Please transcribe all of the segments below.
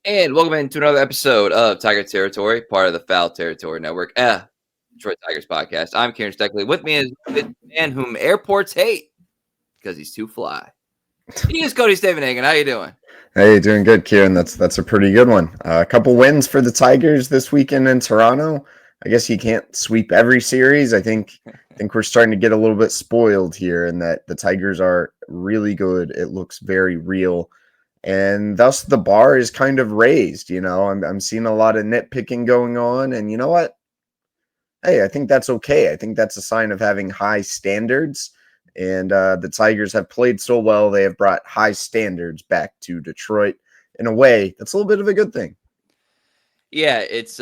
And welcome into another episode of Tiger Territory, part of the Foul Territory Network, Detroit Tigers podcast. I'm Kieran Steckley. With me is the man whom airports hate because he's too fly. He is Cody Stavenhagen. How you doing? Hey, doing good, Kieran. That's a pretty good one. A couple wins for the Tigers this weekend in Toronto. I guess you can't sweep every series. I think we're starting to get a little bit spoiled here, in that the Tigers are really good. It looks very real, and thus the bar is kind of raised. I'm seeing a lot of nitpicking going on, and you know what? Hey, I think that's okay. I think that's a sign of having high standards. And the Tigers have played so well, they have brought high standards back to Detroit. In a way, that's a little bit of a good thing. Yeah, it's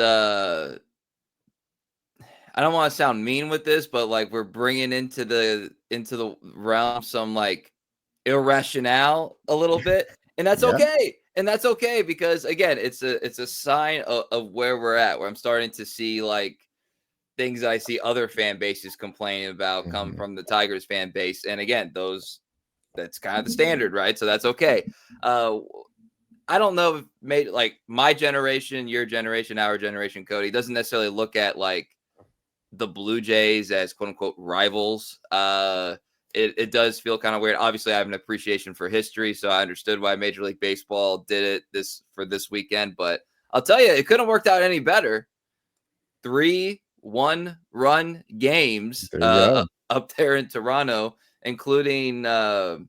I don't want to sound mean with this, but like we're bringing into the realm some like irrationale a little bit, and that's Yeah. okay. And that's okay because again, it's a sign of where we're at. Where I'm starting to see like things I see other fan bases complaining about come Mhm. from the Tigers fan base. And again, that's kind of the standard, right? So that's okay. Uh, I don't know if made like my generation, your generation, our generation, Cody doesn't necessarily look at like the Blue Jays as quote unquote rivals. It does feel kind of weird. Obviously, I have an appreciation for history, so I understood why Major League Baseball did it this weekend. But I'll tell you, it couldn't have worked out any better. 3 1-run games There you go. up there in Toronto, including one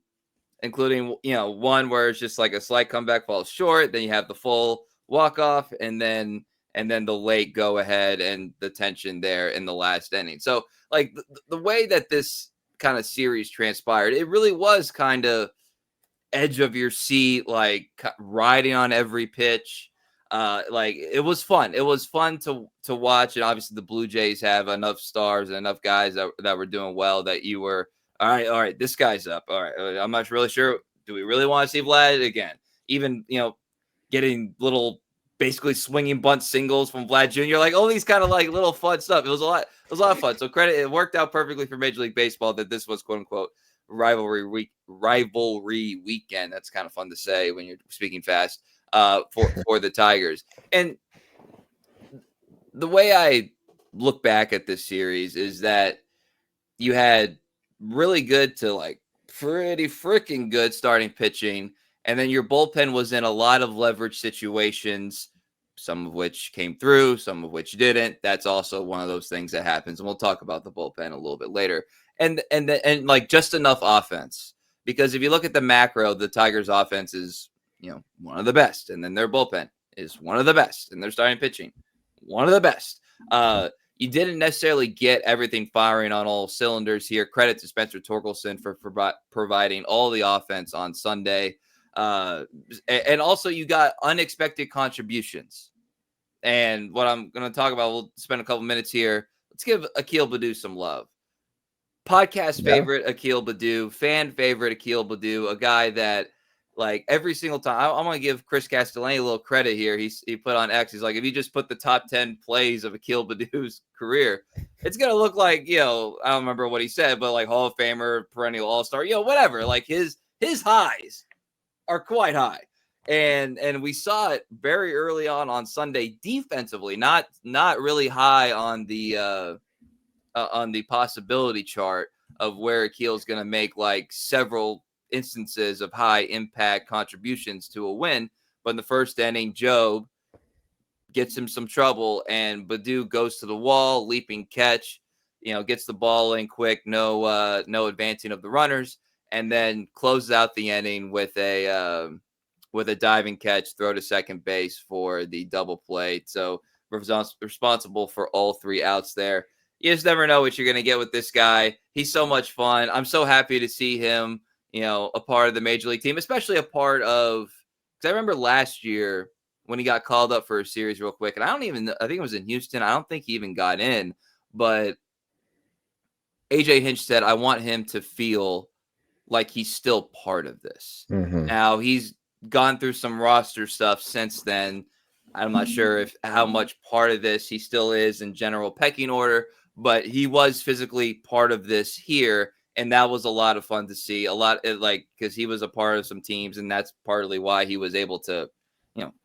where it's just like a slight comeback falls short, then you have the full walk off, and then the late go ahead and the tension there in the last inning. So like the way that this kind of series transpired, it really was kind of edge of your seat, like riding on every pitch. Like it was fun. It was fun to watch, and obviously the Blue Jays have enough stars and enough guys that were doing well that you were all right. This guy's up. All right, I'm not really sure. Do we really want to see Vlad again? Even getting little basically swinging bunt singles from Vlad Jr. Like all these kind of like little fun stuff. It was a lot. It was a lot of fun. So credit. It worked out perfectly for Major League Baseball that this was quote unquote rivalry weekend. That's kind of fun to say when you're speaking fast. For the Tigers. And the way I look back at this series is that you had really good to like pretty freaking good starting pitching, and then your bullpen was in a lot of leverage situations, some of which came through, some of which didn't. That's also one of those things that happens, and we'll talk about the bullpen a little bit later. And like just enough offense, because if you look at the macro, the Tigers' offense is one of the best, and then their bullpen is one of the best, and their starting pitching one of the best. You didn't necessarily get everything firing on all cylinders here. Credit to Spencer Torkelson for providing all the offense on Sunday. And also you got unexpected contributions. And what I'm going to talk about, we'll spend a couple minutes here. Let's give Akil Baddoo some love. Podcast Yeah. favorite Akil Baddoo, fan favorite Akil Baddoo, a guy that like every single time I'm gonna give Chris Castellani a little credit here. He put on X. He's like, if you just put the top 10 plays of Akil Baddoo's career, it's gonna look like I don't remember what he said, but like Hall of Famer, perennial All Star, whatever. Like his highs are quite high, and we saw it very early on Sunday defensively, not really high on the possibility chart of where Akil's going to make like several instances of high impact contributions to a win. But in the first inning, Job gets him some trouble, and Baddoo goes to the wall, leaping catch, gets the ball in quick, no advancing of the runners, and then closes out the inning with a diving catch, throw to second base for the double play. So responsible for all 3 outs there. You just never know what you're going to get with this guy. He's so much fun. I'm so happy to see him, a part of the Major League team, especially a part of, because I remember last year when he got called up for a series real quick, and I think it was in Houston. I don't think he even got in, but AJ Hinch said, I want him to feel like he's still part of this. Mm-hmm. Now he's gone through some roster stuff since then. I'm not sure how much part of this he still is in general pecking order, but he was physically part of this here, and that was a lot of fun to see. Because he was a part of some teams, and that's partly why he was able to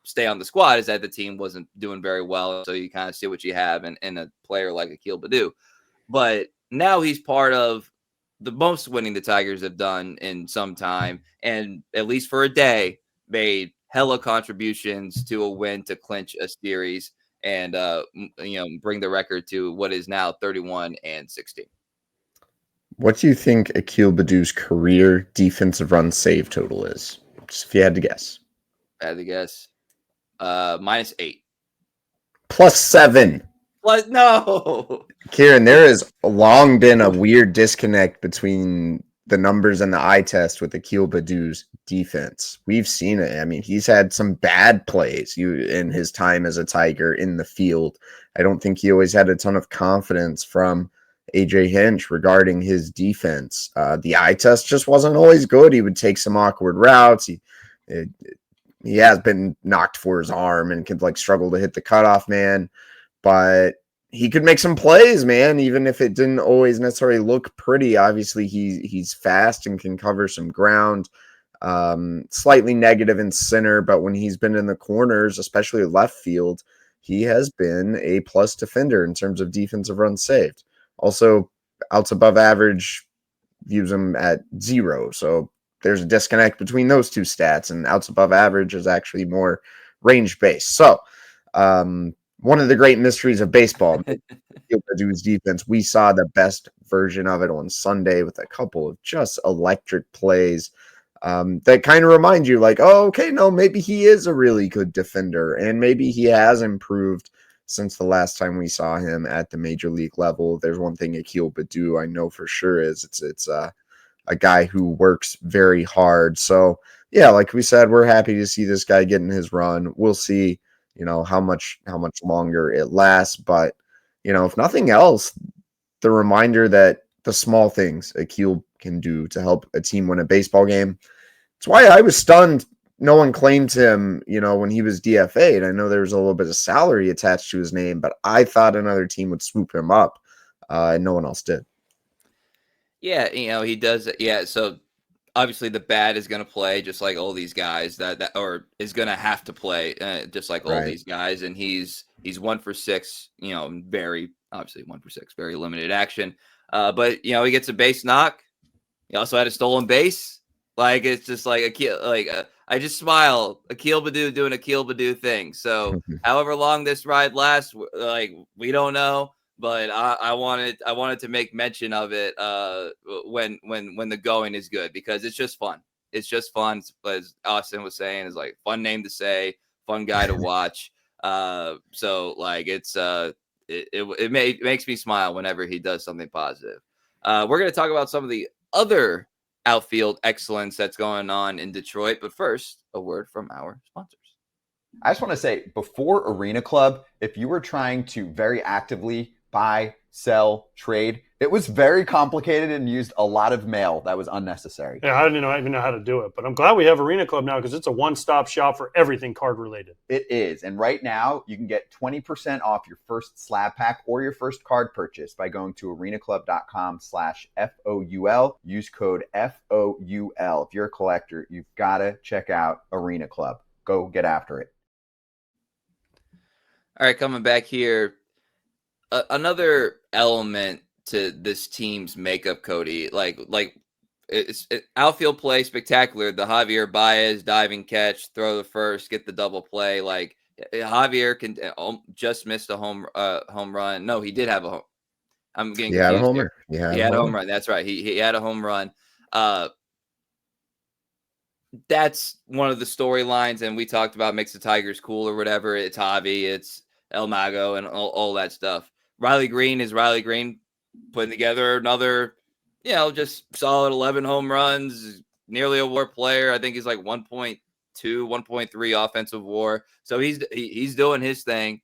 stay on the squad is that the team wasn't doing very well. So you kind of see what you have in a player like Akil Baddoo. But now he's part of the most winning the Tigers have done in some time, and at least for a day, made hella contributions to a win to clinch a series and bring the record to what is now 31-16. What do you think Akil Baddoo's career defensive run save total is? Just if you had to guess. I had to guess. -8. +7. What? No. Kieran, there has long been a weird disconnect between the numbers and the eye test with Akil Baddoo's defense. We've seen it. I mean, he's had some bad plays in his time as a Tiger in the field. I don't think he always had a ton of confidence from AJ Hinch regarding his defense. The eye test just wasn't always good. He would take some awkward routes. He has been knocked for his arm and could struggle to hit the cutoff man, but he could make some plays, man, even if it didn't always necessarily look pretty. Obviously, he's fast and can cover some ground. Slightly negative in center, but when he's been in the corners, especially left field, he has been a plus defender in terms of defensive runs saved. Also, outs above average views him at 0. So there's a disconnect between those two stats, and outs above average is actually more range based. So, one of the great mysteries of baseball, Baddoo's defense, we saw the best version of it on Sunday with a couple of just electric plays that kind of remind you no, maybe he is a really good defender, and maybe he has improved since the last time we saw him at the major league level. There's one thing Akil Baddoo I know for sure is it's a guy who works very hard. So yeah, like we said, we're happy to see this guy getting his run. We'll see how much longer it lasts, but if nothing else, the reminder that the small things Akil can do to help a team win a baseball game. It's why I was stunned no one claimed him when he was DFA'd. I know there was a little bit of salary attached to his name, but I thought another team would swoop him up, and no one else did. Yeah, he does. Yeah, so obviously the bat is going to play just like all these guys or is going to have to play just like all these guys. And he's 1 for 6, very obviously 1 for 6, very limited action. But he gets a base knock. He also had a stolen base. It's just like Akil, I just smile. Akil Baddoo doing Akil Baddoo thing. So however long this ride lasts, we don't know. But I wanted to make mention of it when the going is good, because it's just fun. It's just fun, as Austin was saying, is fun name to say, fun guy to watch. So it makes me smile whenever he does something positive. We're gonna talk about some of the other outfield excellence that's going on in Detroit, but first, a word from our sponsors. I just want to say, before Arena Club, if you were trying to very actively buy, sell, trade, it was very complicated and used a lot of mail that was unnecessary. Yeah, I didn't even know how to do it, but I'm glad we have Arena Club now, because it's a one-stop shop for everything card related. It is, and right now you can get 20% off your first slab pack or your first card purchase by going to arenaclub.com/FOUL. Use code FOUL. If you're a collector, you've got to check out Arena Club. Go get after it. All right, coming back here. Another element to this team's makeup, Cody, it's outfield play spectacular. The Javier Baez diving catch, throw the first, get the double play. Javier can just missed a home run. No, he did have a home. I'm getting confused. He had a homer. He had a home run. That's right. He had a home run. That's one of the storylines, and we talked about makes the Tigers cool or whatever. It's Javi, it's El Mago, and all that stuff. Riley Greene is Riley Greene, putting together another, just solid 11 home runs, nearly a WAR player. I think he's 1.2, 1.3 offensive WAR. So he's doing his thing.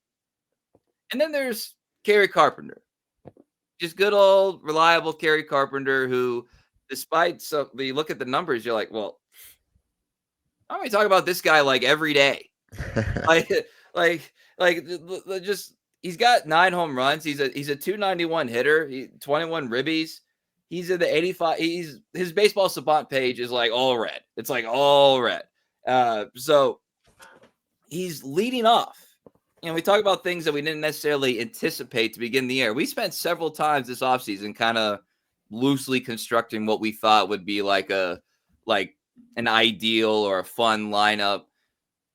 And then there's Kerry Carpenter, just good old reliable Kerry Carpenter, who, despite you look at the numbers, you're well, I'm going to talk about this guy every day. Just. He's got 9 home runs. He's a 291 hitter. 21 ribbies. He's in the 85. His baseball savant page is all red. It's all red. So he's leading off. We talk about things that we didn't necessarily anticipate to begin the year. We spent several times this offseason kind of loosely constructing what we thought would be like an ideal or a fun lineup.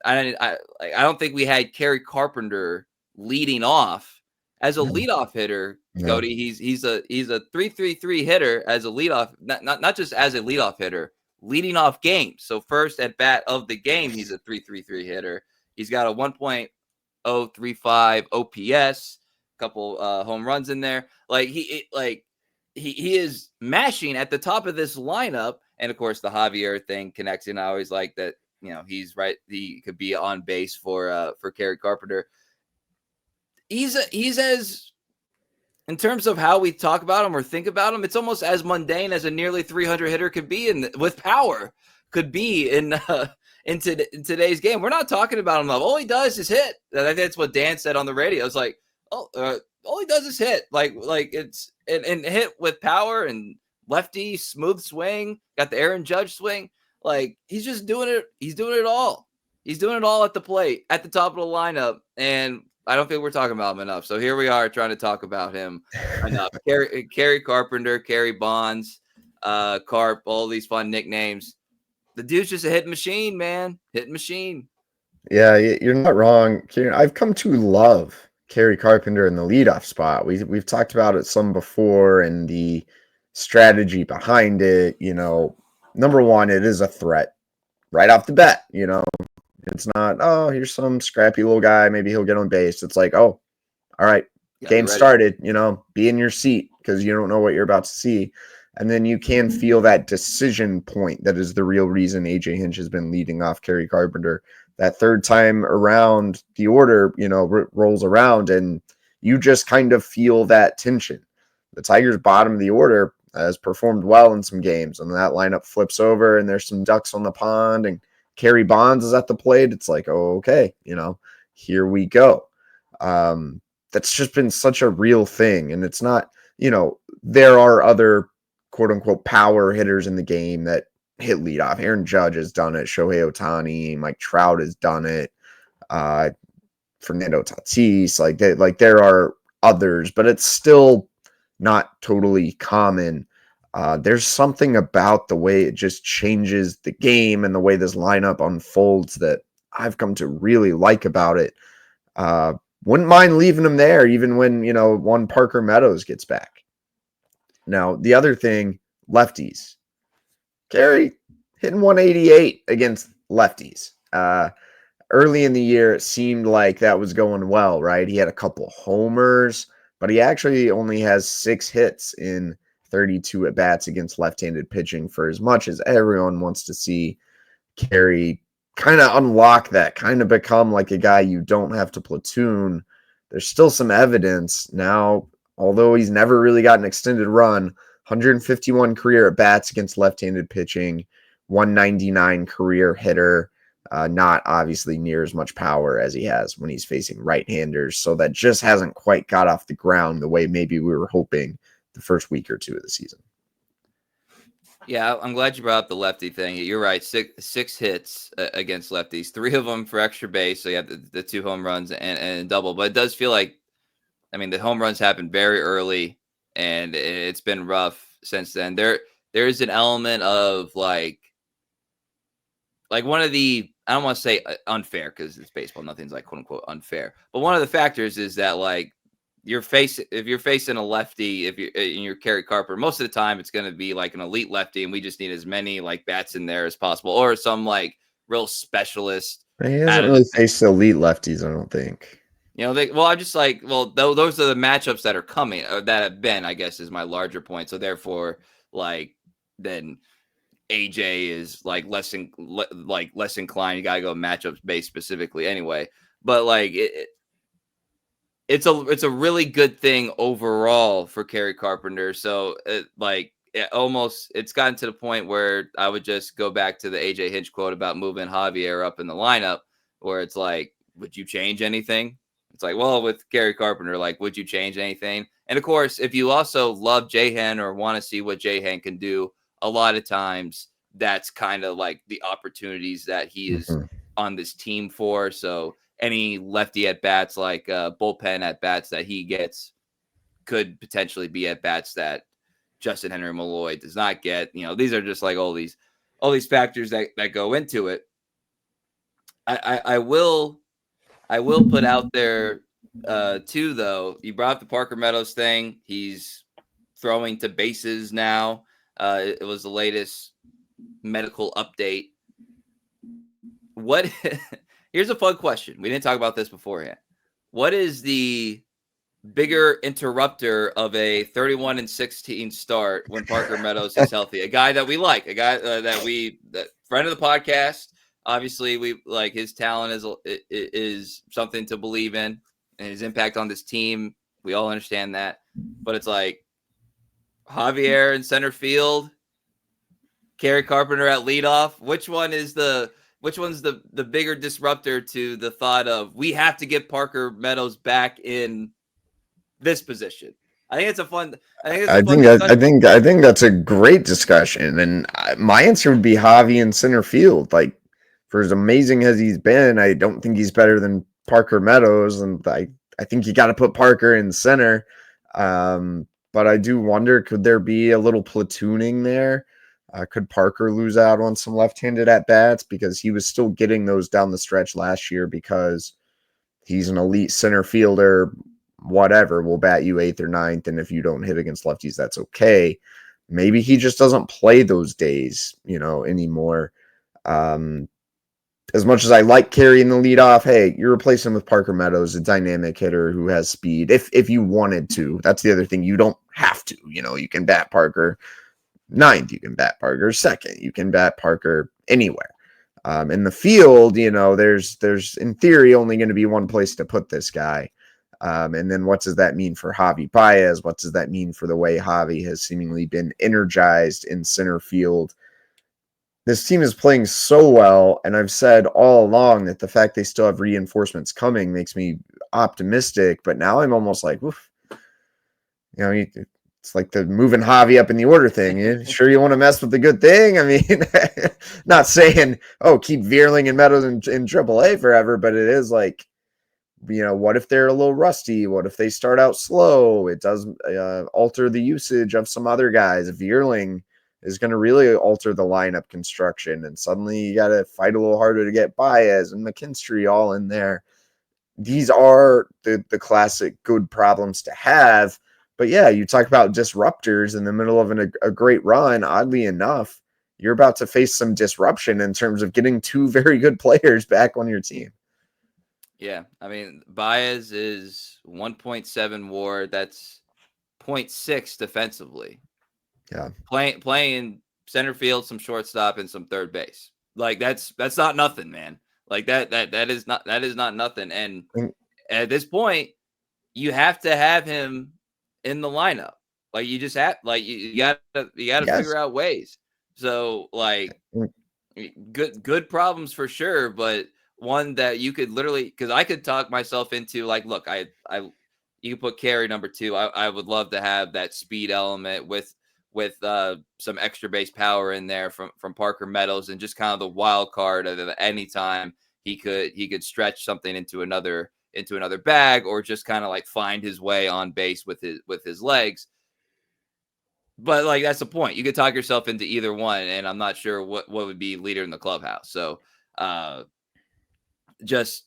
I don't think we had Kerry Carpenter leading off as a leadoff hitter. Cody, he's a 3-3-3 hitter as a leadoff, not just as a leadoff hitter, leading off games. So first at bat of the game, he's a 3-3-3 hitter. He's got a 1.035 OPS, a couple home runs in there. He is mashing at the top of this lineup, and of course the Javier thing connects in. I always like that. He's right. He could be on base for Kerry Carpenter. He's as, in terms of how we talk about him or think about him, it's almost as mundane as a nearly 300 hitter could be, with power could be in today's game. We're not talking about him. All he does is hit. I think that's what Dan said on the radio. It's like, all he does is hit. Like it's and hit with power and lefty, smooth swing. Got the Aaron Judge swing. He's just doing it. He's doing it all. He's doing it all at the plate, at the top of the lineup. And I don't think we're talking about him enough. So here we are trying to talk about him enough. Kerry Carpenter, Kerry Bonds, Carp, all these fun nicknames. The dude's just a hitting machine, man. Hitting machine. Yeah, you're not wrong, Kieran. I've come to love Kerry Carpenter in the leadoff spot. We've talked about it some before, and the strategy behind it. Number one, it is a threat right off the bat. It's not, oh, here's some scrappy little guy, maybe he'll get on base. It's like, oh, all right, game started, be in your seat because you don't know what you're about to see. And then you can feel that decision point that is the real reason AJ Hinch has been leading off Kerry Carpenter. That third time around, the order, rolls around, and you just kind of feel that tension. The Tigers' bottom of the order has performed well in some games, and that lineup flips over, and there's some ducks on the pond, and Kerry Bonds is at the plate. It's like, oh, okay, here we go. That's just been such a real thing, and it's not, there are other quote-unquote power hitters in the game that hit leadoff. Aaron Judge has done it. Shohei Ohtani, Mike Trout has done it. Fernando Tatis, there are others, but it's still not totally common. There's something about the way it just changes the game and the way this lineup unfolds that I've come to really like about it. Wouldn't mind leaving him there even when, one Parker Meadows gets back. Now, the other thing, lefties. Kerry hitting 188 against lefties. Early in the year, it seemed like that was going well, right? He had a couple homers, but he actually only has 6 hits in 32 at-bats against left-handed pitching. For as much as everyone wants to see Kerry kind of unlock that, kind of become like a guy you don't have to platoon, there's still some evidence now, although he's never really got an extended run. 151 career at-bats against left-handed pitching, 199 career hitter, not obviously near as much power as he has when he's facing right-handers, so that just hasn't quite got off the ground the way maybe we were hoping the first week or two of the season. Yeah, I'm glad you brought up the lefty thing. You're right. Six hits against lefties, 3 of them for extra base. So you have the 2 home runs and a double. But it does feel like, the home runs happened very early, and it's been rough since then. There is an element of like one of the, I don't want to say unfair because it's baseball. Nothing's like quote unquote unfair. But one of the factors is that if you're facing a lefty, if you're Kerry Carpenter, most of the time it's going to be like an elite lefty, and we just need as many bats in there as possible, or some real specialist. He hasn't really faced elite lefties, I don't think. I'm just those are the matchups that are coming, or that have been, I guess, is my larger point. So therefore, then AJ is less inclined. You gotta go matchups based specifically anyway. But it's a really good thing overall for Kerry Carpenter. So it's gotten to the point where I would just go back to the AJ Hinch quote about moving Javier up in the lineup, where it's like, would you change anything? It's like, well, with Kerry Carpenter, would you change anything? And of course, if you also love Jahan or want to see what Jahan can do, a lot of times that's kind of the opportunities that he is on this team for. So any lefty at bats, like bullpen at bats that he gets, could potentially be at bats that Justin Henry Malloy does not get. These are just like all these factors that go into it. I will put out there too, though. You brought up the Parker Meadows thing. He's throwing to bases now. It was the latest medical update. Here's a fun question. We didn't talk about this beforehand. What is the bigger interrupter of a 31-16 start when Parker Meadows is healthy? A guy that we like, a guy that friend of the podcast. Obviously, we like his talent is something to believe in, and his impact on this team. We all understand that, but it's like Javier in center field, Kerry Carpenter at leadoff. Which one's the bigger disruptor to the thought of we have to get Parker Meadows back in this position? I think it's a fun. I think that's a great discussion, and my answer would be Javi in center field. Like, for as amazing as he's been, I don't think he's better than Parker Meadows, and I think you got to put Parker in center. But I do wonder, could there be a little platooning there? Could Parker lose out on some left-handed at-bats because he was still getting those down the stretch last year because he's an elite center fielder, whatever, will bat you 8th or 9th, and if you don't hit against lefties, that's okay. Maybe he just doesn't play those days, anymore. As much as I like carrying the lead off, hey, you're replacing with Parker Meadows, a dynamic hitter who has speed. If you wanted to, that's the other thing. You don't have to. You can bat Parker 9th, you can bat Parker 2nd, you can bat Parker anywhere. In the field, there's in theory only going to be one place to put this guy. And then what does that mean for Javi Baez? What does that mean for the way Javi has seemingly been energized in center field? This team is playing so well, and I've said all along that the fact they still have reinforcements coming makes me optimistic, but now I'm almost like, oof. It's like the moving Javi up in the order thing. You sure you want to mess with the good thing? I mean, not saying, keep Veerling and Meadows in AAA forever, but it is like, what if they're a little rusty? What if they start out slow? It does alter the usage of some other guys. Veerling is going to really alter the lineup construction, and suddenly you got to fight a little harder to get Baez and McKinstry all in there. These are the classic good problems to have. But yeah, you talk about disruptors in the middle of a great run. Oddly enough, you're about to face some disruption in terms of getting two very good players back on your team. Yeah, I mean, Baez is 1.7 WAR. That's 0.6 defensively. Yeah, playing center field, some shortstop, and some third base. Like that's not nothing, man. Like that is not nothing. And at this point, you have to have him in the lineup. Like you just have, like you gotta figure out ways. So like good problems for sure, but one that you could literally, because I could talk myself into like, look, you could put Kerry number 2. I would love to have that speed element with some extra base power in there from Parker Meadows, and just kind of the wild card of any time he could stretch something into another bag, or just kind of like find his way on base with his legs. But like, that's the point. You could talk yourself into either one, and I'm not sure what would be leader in the clubhouse. So just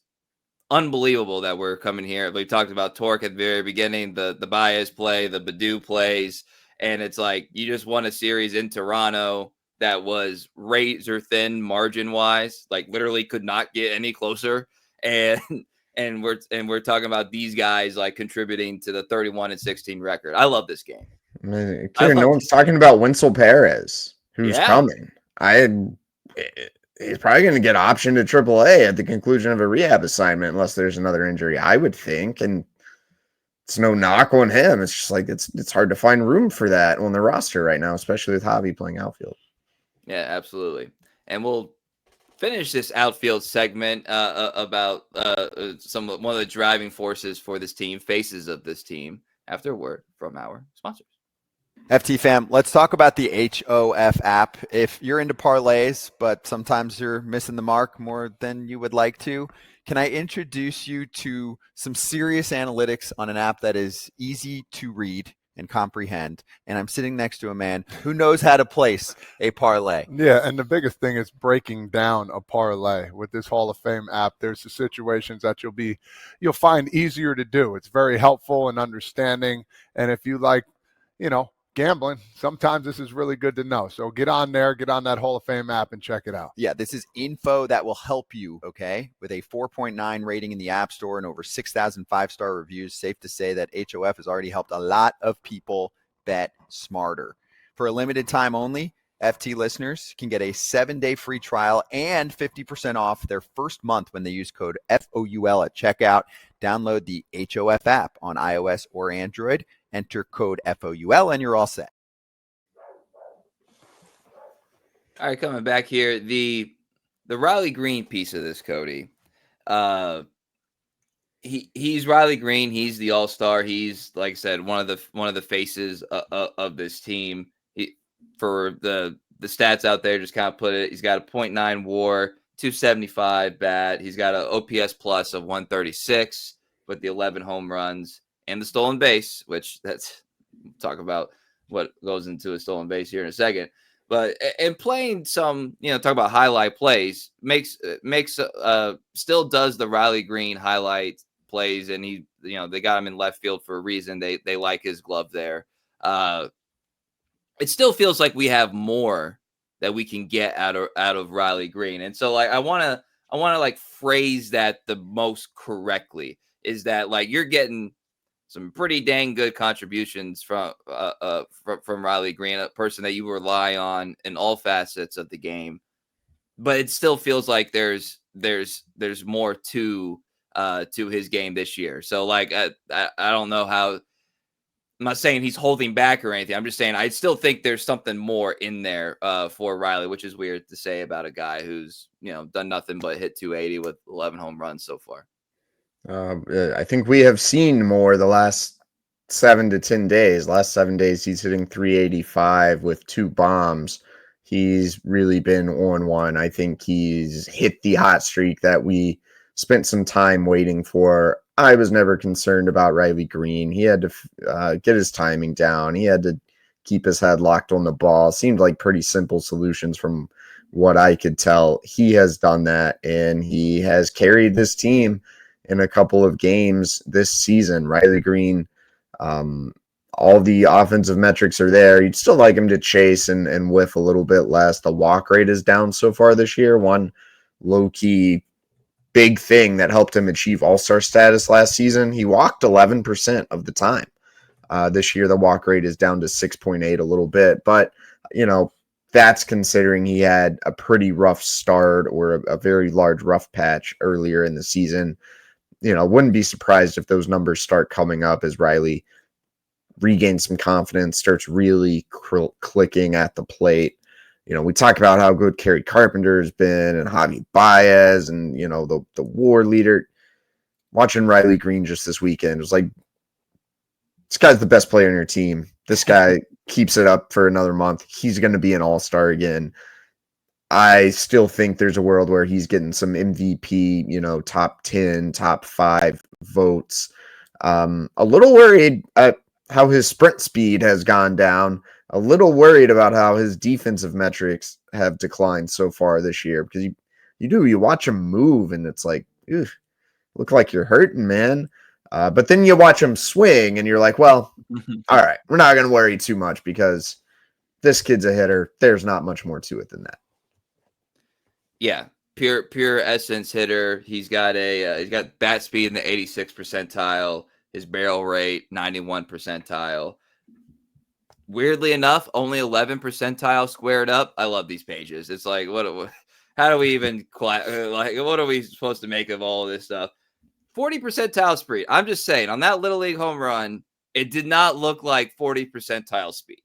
unbelievable that we're coming here. We talked about Torque at the very beginning, the Baez play, the Baddoo plays, and it's like you just won a series in Toronto that was razor thin margin wise, like literally could not get any closer. And we're talking about these guys like contributing to the 31-16 record. I love this game. Kieran, no one's talking about Winsel Perez, who's coming. He's probably going to get optioned to AAA at the conclusion of a rehab assignment, unless there's another injury, I would think. And it's no knock on him. It's just like it's hard to find room for that on the roster right now, especially with Javi playing outfield. Yeah, absolutely. And we'll finish this outfield segment about one of the driving forces for this team, faces of this team, after a word from our sponsors. FT fam, let's talk about the HOF app. If you're into parlays, but sometimes you're missing the mark more than you would like to, can I introduce you to some serious analytics on an app that is easy to read and comprehend? And I'm sitting next to a man who knows how to place a parlay. Yeah, and the biggest thing is breaking down a parlay with this Hall of Fame app. There's the situations that you'll find easier to do. It's very helpful in understanding, and if you like, gambling, sometimes this is really good to know. So get on there, get on that Hall of Fame app and check it out. Yeah, this is info that will help you, okay? With a 4.9 rating in the App Store and over 6,000 five-star reviews, safe to say that HOF has already helped a lot of people bet smarter. For a limited time only, FT listeners can get a 7-day free trial and 50% off their first month when they use code FOUL at checkout. Download the HOF app on iOS or Android. Enter code FOUL and you're all set. All right, coming back here, the Riley Greene piece of this, Cody. He's Riley Greene. He's the all-star. He's, like I said, one of the faces of this team. For the stats out there, just kind of put it. He's got a .9 WAR, 275 bat. He's got an OPS plus of 136 with the 11 home runs and the stolen base, which talk about what goes into a stolen base here in a second. But and playing some, talk about highlight plays makes still does the Riley Greene highlight plays, and he, they got him in left field for a reason. They like his glove there. It still feels like we have more that we can get out of Riley Greene, and so I want to phrase that the most correctly is that you're getting some pretty dang good contributions from Riley Greene, a person that you rely on in all facets of the game. But it still feels like there's more to his game this year. So I don't know how. I'm not saying he's holding back or anything. I'm just saying I still think there's something more in there for Riley, which is weird to say about a guy who's done nothing but hit 280 with 11 home runs so far. I think we have seen more the last 7 to 10 days. Last 7 days, he's hitting 385 with 2 bombs. He's really been on one. I think he's hit the hot streak that we spent some time waiting for. I was never concerned about Riley Greene. He had to get his timing down. He had to keep his head locked on the ball. Seemed like pretty simple solutions from what I could tell. He has done that, and he has carried this team in a couple of games this season. Riley Greene, all the offensive metrics are there. You'd still like him to chase and whiff a little bit less. The walk rate is down so far this year. One low-key big thing that helped him achieve all-star status last season, he walked 11% of the time. This year, the walk rate is down to 6.8 a little bit. But, that's considering he had a pretty rough start or a very large rough patch earlier in the season. Wouldn't be surprised if those numbers start coming up as Riley regains some confidence, starts really clicking at the plate. We talk about how good Kerry Carpenter has been and Javi Baez and, the WAR leader. Watching Riley Greene just this weekend was like, this guy's the best player on your team. This guy keeps it up for another month. He's going to be an all-star again. I still think there's a world where he's getting some MVP, top 10, top 5 votes. A little worried at how his sprint speed has gone down. A little worried about how his defensive metrics have declined so far this year, because you watch him move and it's like, look like you're hurting, man. But then you watch him swing and you're like, well, all right, we're not going to worry too much because this kid's a hitter. There's not much more to it than that. Yeah, pure essence hitter. He's got bat speed in the 86th percentile. His barrel rate 91 percentile. Weirdly enough, only 11 percentile squared up. I love these pages. It's like, how do we even what are we supposed to make of all of this stuff? 40 percentile speed. I'm just saying, on that Little League home run, it did not look like 40 percentile speed.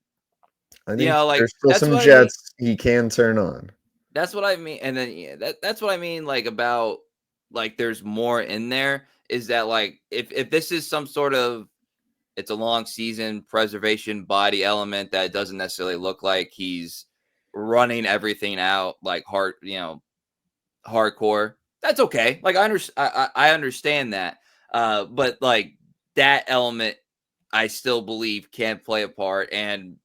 I think there's still some jets he can turn on. That's what I mean. And then that's what I mean, about there's more in there, is that if this is some sort of it's a long season, preservation, body element that doesn't necessarily look like he's running everything out like hardcore. That's okay. Like I understand that. But like that element, I still believe can play a part. And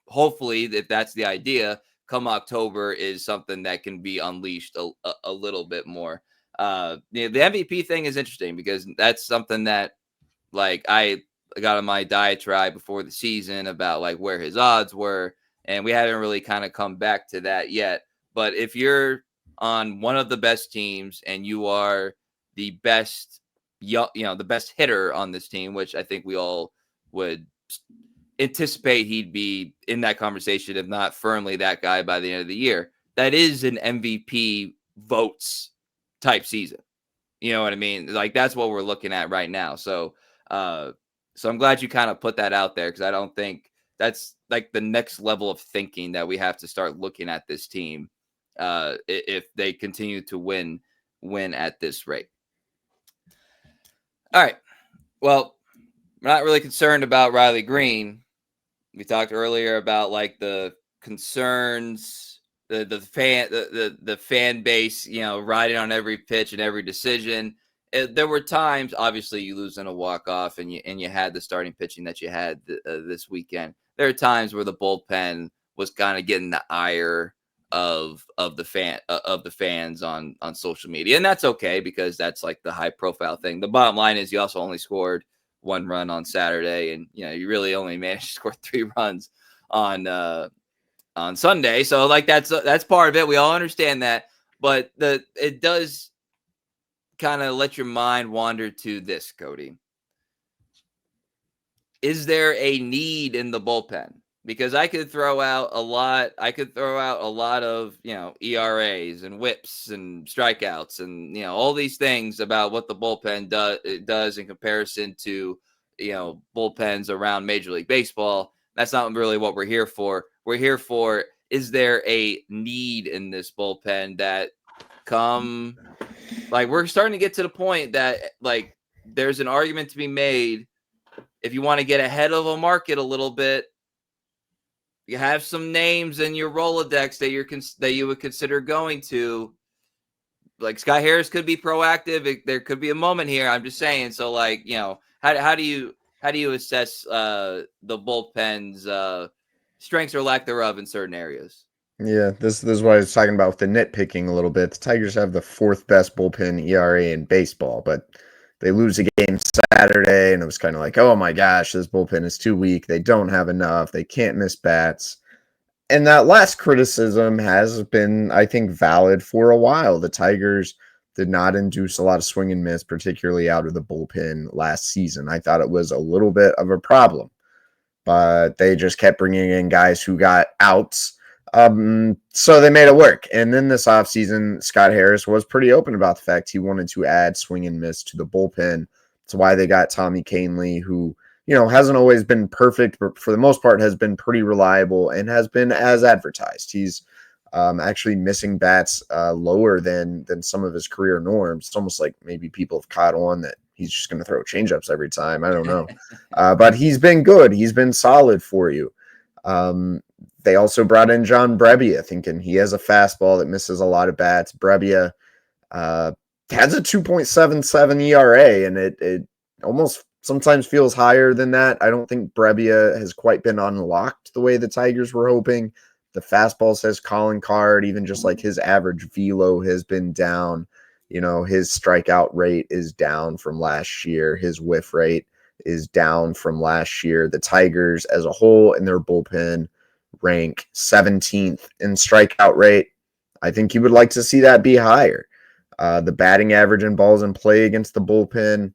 hopefully, if that's the idea, come October is something that can be unleashed a little bit more. The MVP thing is interesting because that's something that like I got on my diatribe before the season about like where his odds were, and we haven't really kind of come back to that yet. But if you're on one of the best teams and you are the best, the best hitter on this team, which I think we all would anticipate he'd be in that conversation, if not firmly that guy by the end of the year, that is an MVP votes type season. You know what I mean? Like that's what we're looking at right now. So I'm glad you kind of put that out there because I don't think that's like the next level of thinking that we have to start looking at this team if they continue to win at this rate. All right. Well, we're not really concerned about Riley Greene. We talked earlier about like the concerns, the fan base, riding on every pitch and every decision. There were times, obviously, you lose in a walk-off, and you had the starting pitching that you had this weekend. There are times where the bullpen was kind of getting the ire of the fans on social media, and that's okay because that's like the high-profile thing. The bottom line is you also only scored 1 run on Saturday, and you really only managed to score 3 runs on Sunday. So like that's part of it. We all understand that, but it does kind of let your mind wander to this, Cody. Is there a need in the bullpen? Because I could throw out a lot. I could throw out a lot of ERAs and whips and strikeouts and all these things about what the bullpen does in comparison to bullpens around Major League Baseball. That's not really what we're here for. We're here for, is there a need in this bullpen that we're starting to get to the point that like there's an argument to be made if you want to get ahead of a market a little bit. You have some names in your Rolodex that you would consider going to. Like Scott Harris could be proactive. There could be a moment here. I'm just saying. So like how do you assess the bullpen's strengths or lack thereof in certain areas? Yeah, this is what I was talking about with the nitpicking a little bit. The Tigers have the 4th best bullpen ERA in baseball, but they lose a game Saturday, and it was kind of like, oh my gosh, this bullpen is too weak. They don't have enough. They can't miss bats. And that last criticism has been, I think, valid for a while. The Tigers did not induce a lot of swing and miss, particularly out of the bullpen last season. I thought it was a little bit of a problem, but they just kept bringing in guys who got outs. So they made it work. And then this offseason, Scott Harris was pretty open about the fact he wanted to add swing and miss to the bullpen. That's why they got Tommy Kahnle, who, hasn't always been perfect, but for the most part has been pretty reliable and has been as advertised. He's actually missing bats lower than some of his career norms. It's almost like maybe people have caught on that he's just going to throw changeups every time. I don't know. But he's been good. He's been solid for you. They also brought in John Brebbia, thinking he has a fastball that misses a lot of bats. Brebbia has a 2.77 ERA, and it almost sometimes feels higher than that. I don't think Brebbia has quite been unlocked the way the Tigers were hoping. The fastball says calling card, even just like his average velo has been down. His strikeout rate is down from last year. His whiff rate is down from last year. The Tigers as a whole in their bullpen rank 17th in strikeout rate. I think you would like to see that be higher. The batting average in balls in play against the bullpen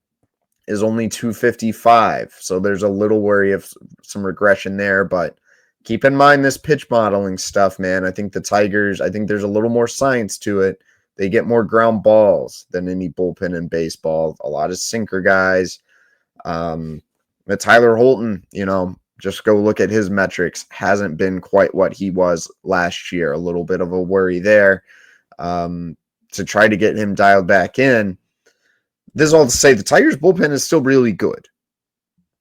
is only 255. So there's a little worry of some regression there, but keep in mind this pitch modeling stuff, man. I think there's a little more science to it. They get more ground balls than any bullpen in baseball. A lot of sinker guys. But Tyler Holton, just go look at his metrics, hasn't been quite what he was last year. A little bit of a worry there. To try to get him dialed back in. This is all to say the Tigers bullpen is still really good.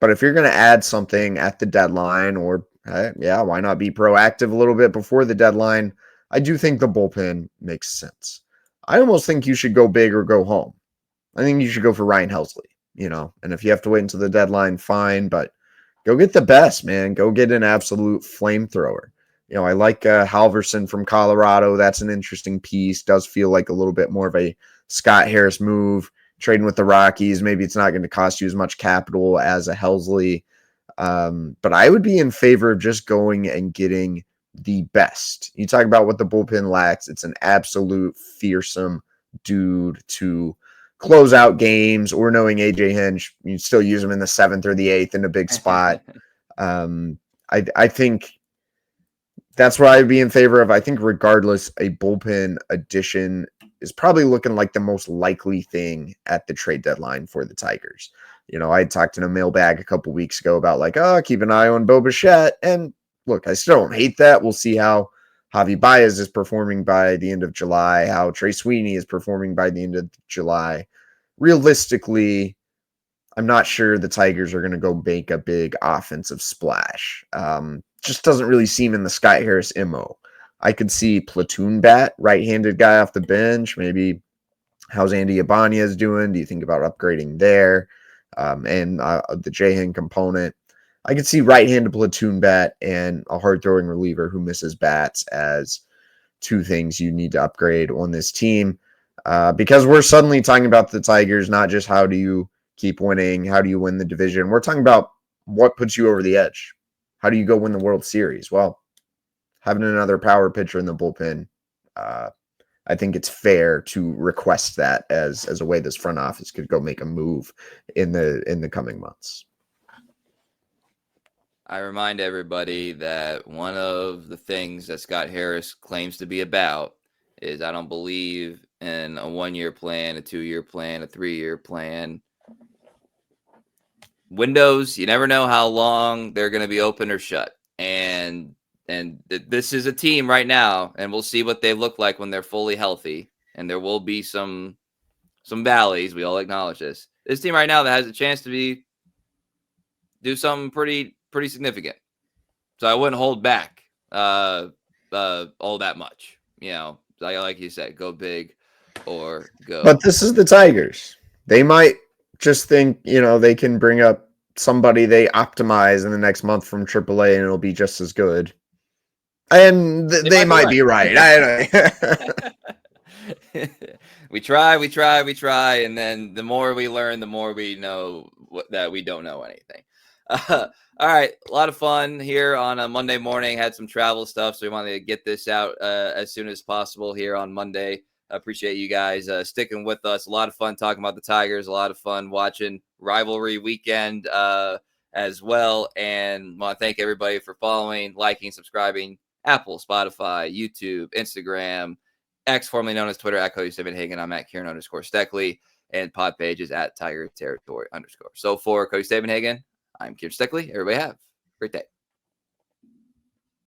But if you're going to add something at the deadline, or yeah, why not be proactive a little bit before the deadline? I do think the bullpen makes sense. I almost think you should go big or go home. I think you should go for Ryan Helsley, and if you have to wait until the deadline, fine, but go get the best, man. Go get an absolute flamethrower. I like Halverson from Colorado. That's an interesting piece. Does feel like a little bit more of a Scott Harris move. Trading with the Rockies, maybe it's not going to cost you as much capital as a Helsley. But I would be in favor of just going and getting the best. You talk about what the bullpen lacks. It's an absolute fearsome dude to close out games, or knowing AJ Hinch, you still use him in the 7th or the 8th in a big spot. I think that's what I'd be in favor of. I think regardless, a bullpen addition is probably looking like the most likely thing at the trade deadline for the Tigers. I had talked in a mailbag a couple weeks ago about keep an eye on Bo Bichette. And look, I still don't hate that. We'll see how Javi Baez is performing by the end of July, how Trey Sweeney is performing by the end of July. Realistically, I'm not sure the Tigers are going to go make a big offensive splash. Just doesn't really seem in the Scott Harris MO. I could see platoon bat, right-handed guy off the bench. Maybe how's Andy Ibanez doing? Do you think about upgrading there? And the Jahan component. I could see right-handed platoon bat and a hard-throwing reliever who misses bats as two things you need to upgrade on this team. Because we're suddenly talking about the Tigers, not just how do you keep winning, how do you win the division. We're talking about what puts you over the edge. How do you go win the World Series? Well, having another power pitcher in the bullpen, I think it's fair to request that as a way this front office could go make a move in the coming months. I remind everybody that one of the things that Scott Harris claims to be about is I don't believe in a 1-year plan, a 2-year plan, a 3-year plan. Windows, you never know how long they're going to be open or shut. And this is a team right now, and we'll see what they look like when they're fully healthy. And there will be some valleys. We all acknowledge this. This team right now that has a chance to do something pretty significant. So I wouldn't hold back all that much. Like you said, go big or go. But this is the Tigers. They might just think, they can bring up somebody they optimize in the next month from AAA and it'll be just as good. And they might be right. I don't know. We try. And then the more we learn, the more we know that we don't know anything. All right. A lot of fun here on a Monday morning. Had some travel stuff, so we wanted to get this out as soon as possible here on Monday. I appreciate you guys sticking with us. A lot of fun talking about the Tigers. A lot of fun watching rivalry weekend as well. And I want to thank everybody for following, liking, subscribing. Apple, Spotify, YouTube, Instagram, X, formerly known as Twitter, at Cody Stavenhagen. I'm at Kieran _Steckley. And pod page is at Tiger Territory _. So for Cody Stavenhagen, I'm Kieran Steckley. Everybody have a great day.